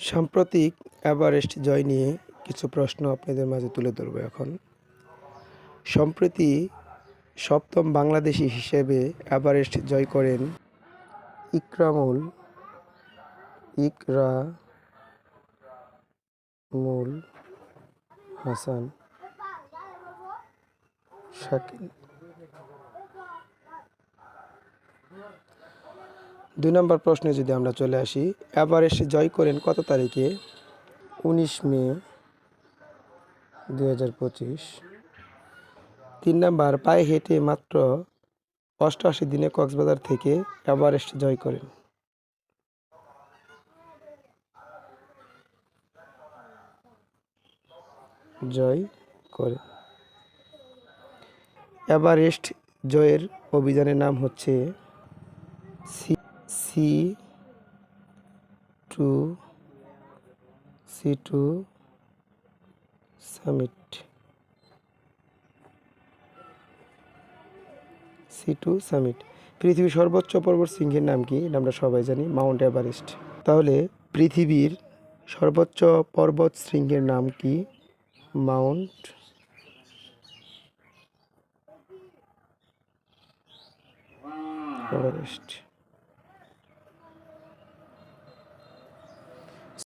সাম্প্রতিক এভারেস্ট জয় নিয়ে কিছু প্রশ্ন আপনাদের মাঝে তুলে ধরব এখন। সম্প্রতি সপ্তম বাংলাদেশি হিসেবে এভারেস্ট জয় করেন ইকরামুল হাসান শাকিল। 2 নম্বর প্রশ্নে যদি আমরা চলে আসি, এভারেস্ট জয় করেন কত তারিখে? 19 মে 2025। 3 নাম্বার, পায়ে হেঁটে মাত্র 88 দিনে কক্সবাজার থেকে এভারেস্ট জয় করেন। এভারেস্ট জয়ের অভিযানের নাম হচ্ছে C2 সামিট। পৃথিবীর সর্বোচ্চ পর্বতশৃঙ্গের নাম কি? এটা আমরা সবাই জানি, মাউন্ট এভারেস্ট। তাহলে পৃথিবীর সর্বোচ্চ পর্বতশৃঙ্গের নাম কি? Mount Everest.